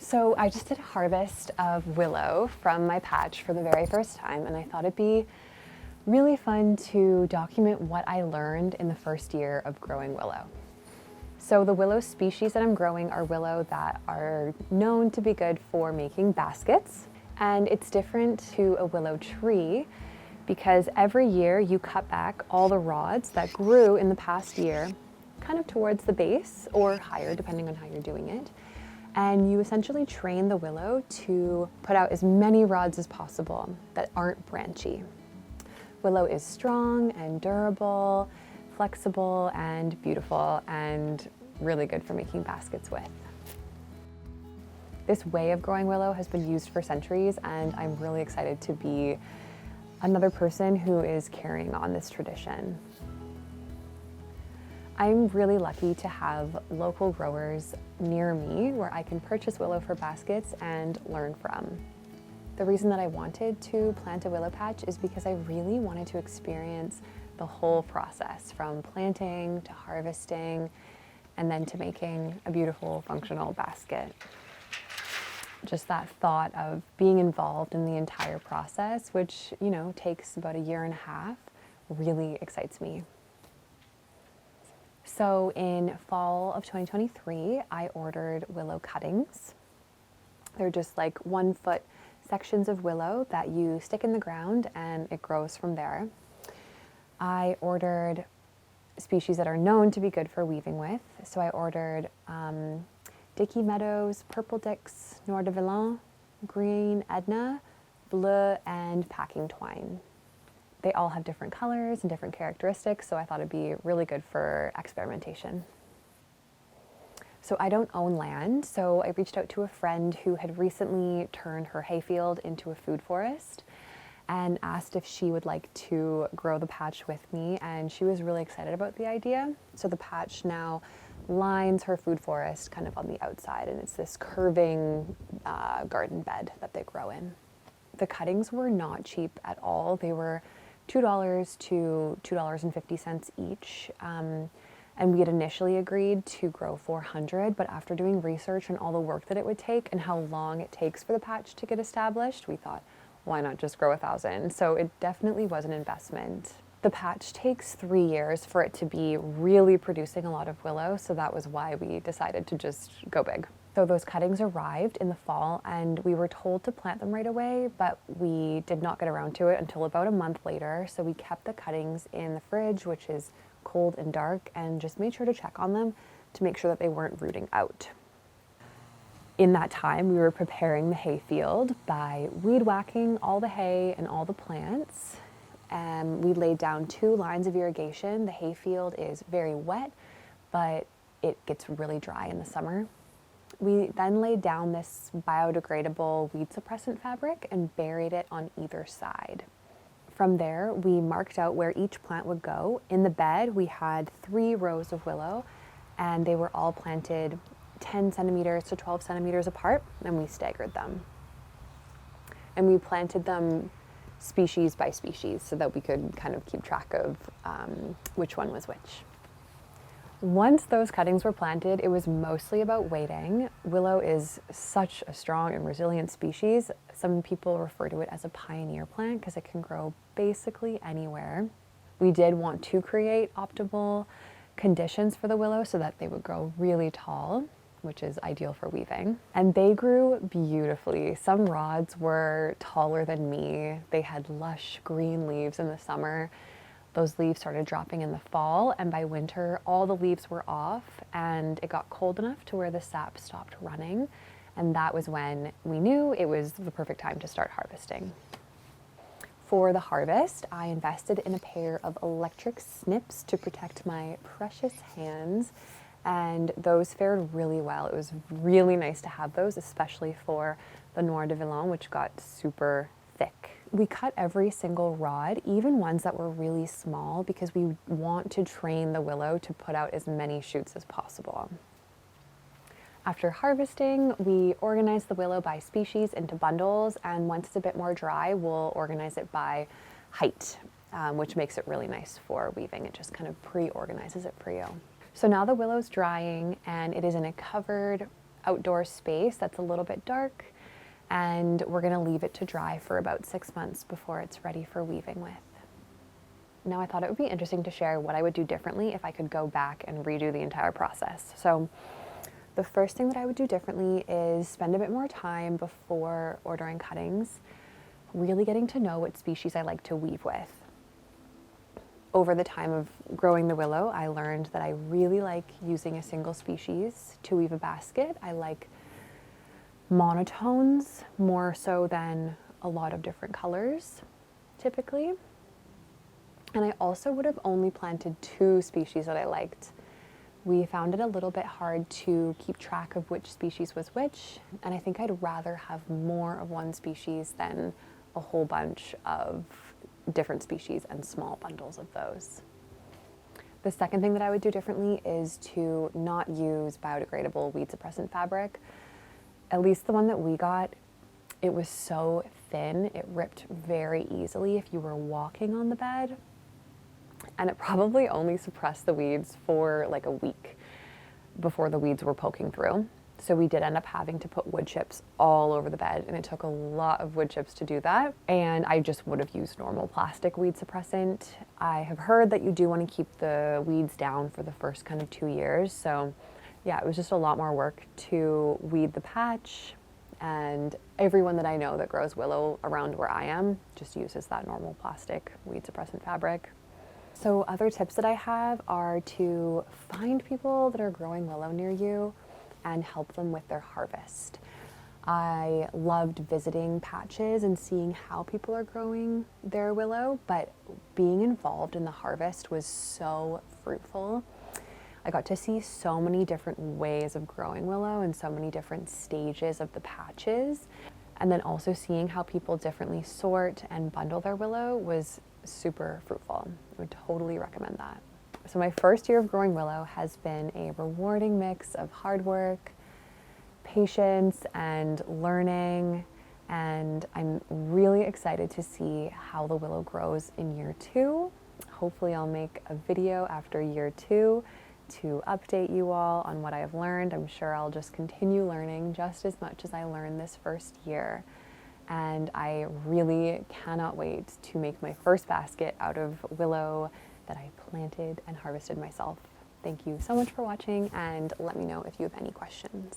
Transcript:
So I just did a harvest of willow from my patch for the very first time, and I thought it'd be really fun to document what I learned in the first year of growing willow. So the willow species that I'm growing are willow that are known to be good for making baskets, and it's different to a willow tree because every year you cut back all the rods that grew in the past year, kind of towards the base or higher depending on how you're doing it. And you essentially train the willow to put out as many rods as possible that aren't branchy. Willow is strong and durable, flexible and beautiful, and really good for making baskets with. This way of growing willow has been used for centuries, and I'm really excited to be another person who is carrying on this tradition. I'm really lucky to have local growers near me where I can purchase willow for baskets and learn from. The reason that I wanted to plant a willow patch is because I really wanted to experience the whole process, from planting to harvesting and then to making a beautiful functional basket. Just that thought of being involved in the entire process, which, takes about a year and a half, really excites me. So in fall of 2023, I ordered willow cuttings. They're just like 1 foot sections of willow that you stick in the ground and it grows from there. I ordered species that are known to be good for weaving with. So I ordered Dicky Meadows, Purple Dix, Noir de Villain, Green Edna, Bleu, and Packing Twine. They all have different colors and different characteristics, so I thought it'd be really good for experimentation. So I don't own land, so I reached out to a friend who had recently turned her hayfield into a food forest and asked if she would like to grow the patch with me, and she was really excited about the idea. So the patch now lines her food forest kind of on the outside, and it's this curving garden bed that they grow in. The cuttings were not cheap at all. They were $2 to $2.50 each. And we had initially agreed to grow 400, but after doing research on all the work that it would take and how long it takes for the patch to get established, we thought, why not just grow 1,000? So it definitely was an investment. The patch takes 3 years for it to be really producing a lot of willow, so that was why we decided to just go big. So those cuttings arrived in the fall, and we were told to plant them right away, but we did not get around to it until about a month later. So we kept the cuttings in the fridge, which is cold and dark, and just made sure to check on them to make sure that they weren't rooting out. In that time, we were preparing the hay field by weed whacking all the hay and all the plants. We laid down 2 lines of irrigation. The hay field is very wet, but it gets really dry in the summer. We then laid down this biodegradable weed suppressant fabric and buried it on either side. From there, we marked out where each plant would go. In the bed, we had 3 rows of willow, and they were all planted 10 centimeters to 12 centimeters apart, and we staggered them. And we planted them species by species so that we could kind of keep track of which one was which. Once those cuttings were planted, it was mostly about waiting. Willow is such a strong and resilient species. Some people refer to it as a pioneer plant because it can grow basically anywhere. We did want to create optimal conditions for the willow so that they would grow really tall, which is ideal for weaving. And they grew beautifully. Some rods were taller than me. They had lush green leaves in the summer. Those leaves started dropping in the fall, and by winter, all the leaves were off, and it got cold enough to where the sap stopped running. And that was when we knew it was the perfect time to start harvesting. For the harvest, I invested in a pair of electric snips to protect my precious hands, and those fared really well. It was really nice to have those, especially for the Noir de Villain, which got super thick. We cut every single rod, even ones that were really small, because we want to train the willow to put out as many shoots as possible. After harvesting, we organize the willow by species into bundles, and once it's a bit more dry, we'll organize it by height, which makes it really nice for weaving. It just kind of pre-organizes it for you. So now the willow's drying, and it is in a covered outdoor space that's a little bit dark, and we're gonna leave it to dry for about 6 months before it's ready for weaving with. Now, I thought it would be interesting to share what I would do differently if I could go back and redo the entire process. So the first thing that I would do differently is spend a bit more time before ordering cuttings, really getting to know what species I like to weave with. Over the time of growing the willow, I learned that I really like using a single species to weave a basket. I like monotones more so than a lot of different colors, typically. And I also would have only planted 2 species that I liked. We found it a little bit hard to keep track of which species was which, and I think I'd rather have more of one species than a whole bunch of different species and small bundles of those. The second thing that I would do differently is to not use biodegradable weed suppressant fabric. At least the one that we got, it was so thin, it ripped very easily if you were walking on the bed. And it probably only suppressed the weeds for like a week before the weeds were poking through. So we did end up having to put wood chips all over the bed, and it took a lot of wood chips to do that. And I just would have used normal plastic weed suppressant. I have heard that you do want to keep the weeds down for the first kind of 2 years. So yeah, it was just a lot more work to weed the patch. And everyone that I know that grows willow around where I am just uses that normal plastic weed suppressant fabric. So other tips that I have are to find people that are growing willow near you and help them with their harvest. I loved visiting patches and seeing how people are growing their willow, but being involved in the harvest was so fruitful. I got to see so many different ways of growing willow and so many different stages of the patches. And then also seeing how people differently sort and bundle their willow was super fruitful. I would totally recommend that. So my first year of growing willow has been a rewarding mix of hard work, patience, and learning. And I'm really excited to see how the willow grows in year 2. Hopefully I'll make a video after year 2 to update you all on what I've learned. I'm sure I'll just continue learning just as much as I learned this first year. And I really cannot wait to make my first basket out of willow that I planted and harvested myself. Thank you so much for watching, and let me know if you have any questions.